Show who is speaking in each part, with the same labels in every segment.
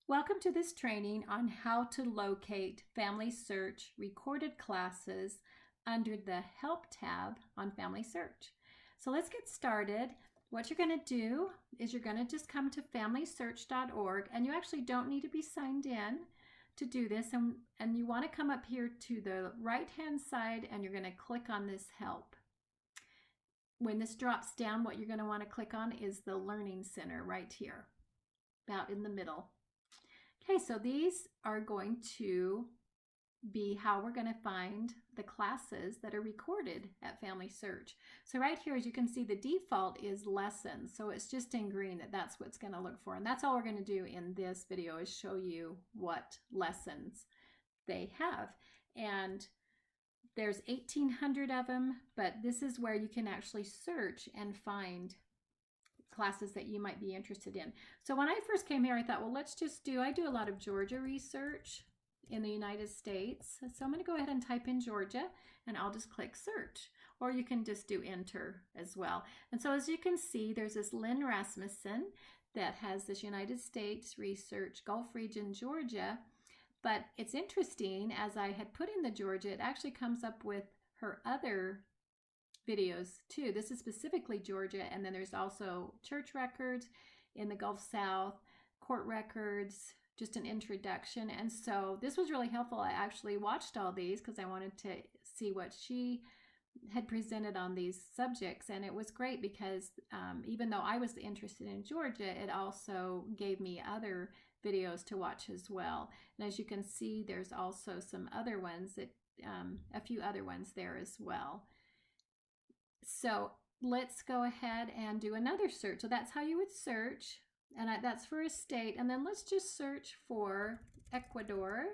Speaker 1: Welcome to this training on how to locate FamilySearch recorded classes under the Help tab on FamilySearch. So let's get started. What you're going to do is you're going to just come to FamilySearch.org, and you actually don't need to be signed in to do this. And you want to come up here to the right-hand side, and you're going to click on this Help. When this drops down, what you're going to want to click on is the Learning Center right here, about in the middle. Okay, so these are going to be how we're going to find the classes that are recorded at FamilySearch. So right here, as you can see, the default is lessons. So it's just in green that's what's going to look for. And that's all we're going to do in this video is show you what lessons they have. And there's 1,800 of them, but this is where you can actually search and find classes that you might be interested in. So when I first came here, I thought, well, I do a lot of Georgia research in the United States. So I'm going to go ahead and type in Georgia, and I'll just click search, or you can just do enter as well. And so as you can see, there's this Lynn Rasmussen that has this United States research, Gulf region, Georgia. But it's interesting, as I had put in the Georgia, it actually comes up with her other videos too. This is specifically Georgia, and then there's also church records in the Gulf South, court records, just an introduction. And so this was really helpful. I actually watched all these because I wanted to see what she had presented on these subjects, and it was great because even though I was interested in Georgia, it also gave me other videos to watch as well. And as you can see, there's also some other ones that a few other ones there as well. So let's go ahead and do another search. So that's how you would search, and that's for a state. And then let's just search for Ecuador.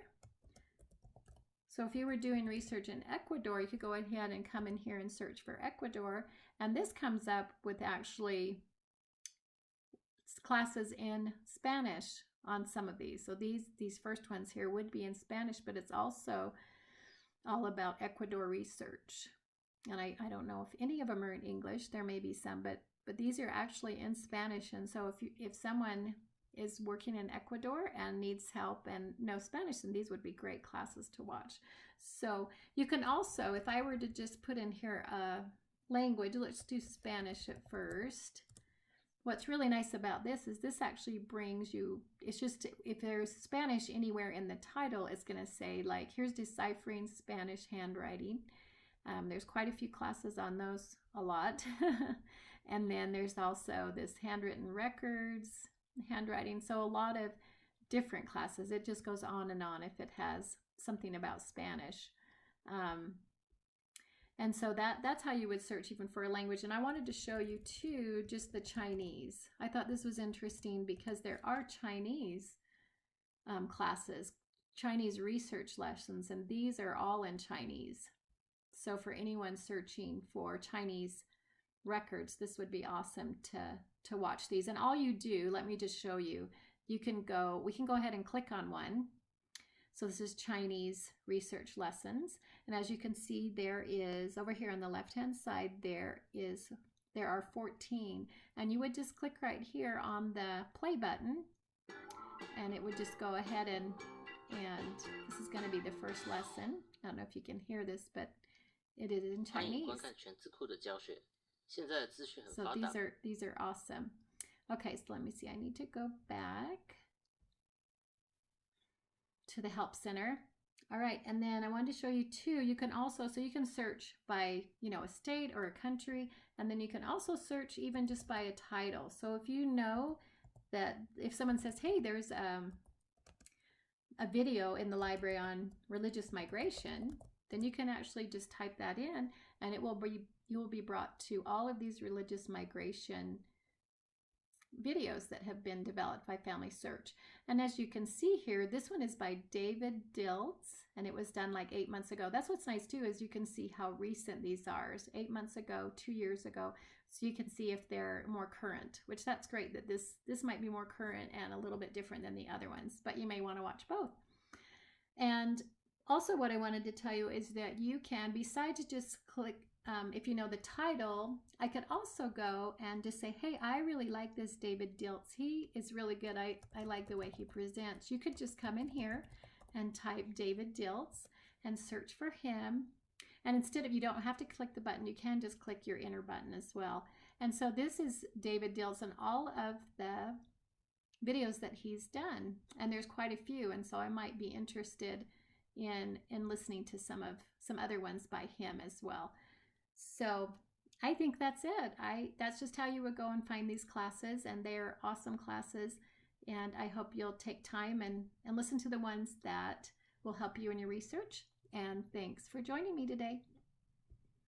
Speaker 1: So if you were doing research in Ecuador, you could go ahead and come in here and search for Ecuador. And this comes up with actually classes in Spanish on some of these. So these first ones here would be in Spanish, but it's also all about Ecuador research. And I don't know if any of them are in English. There may be some, but these are actually in Spanish. And so if someone is working in Ecuador and needs help and knows Spanish, then these would be great classes to watch. So you can also, if I were to just put in here a language, let's do Spanish at first. What's really nice about this is this actually brings you, it's just, if there's Spanish anywhere in the title, it's going to say like, here's deciphering Spanish handwriting. There's quite a few classes on those, a lot. And then there's also this handwritten records, handwriting. So a lot of different classes. It just goes on and on if it has something about Spanish. And so that's how you would search even for a language. And I wanted to show you too, just the Chinese. I thought this was interesting because there are Chinese classes, Chinese research lessons, and these are all in Chinese. So for anyone searching for Chinese records, this would be awesome to watch these. And all you do, let me just show you, we can go ahead and click on one. So this is Chinese research lessons. And as you can see, there is, over here on the left-hand side, there are 14. And you would just click right here on the play button, and it would just go ahead and this is going to be the first lesson. I don't know if you can hear this, but it is in Chinese. So these are awesome. Okay, so let me see. I need to go back to the Help Center. All right, and then I wanted to show you too, you can also, so you can search by, a state or a country, and then you can also search even just by a title. So if you know that if someone says, hey, there's a video in the library on religious migration, then you can actually just type that in, and you will be brought to all of these religious migration videos that have been developed by FamilySearch. And as you can see here, this one is by David Diltz, and it was done like 8 months ago. That's what's nice too, is you can see how recent these are. 8 months ago, 2 years ago. So you can see if they're more current, which that's great that this might be more current and a little bit different than the other ones, but you may want to watch both. And also what I wanted to tell you is that you can, besides just if you know the title, I could also go and just say, hey, I really like this David Diltz. He is really good. I like the way he presents. You could just come in here and type David Diltz and search for him. And instead of, you don't have to click the button, you can just click your enter button as well. And so this is David Diltz and all of the videos that he's done. And there's quite a few. And so I might be interested in listening to some other ones by him as well. So I think that's it. That's just how you would go and find these classes, and they're awesome classes. And I hope you'll take time and listen to the ones that will help you in your research. And thanks for joining me today.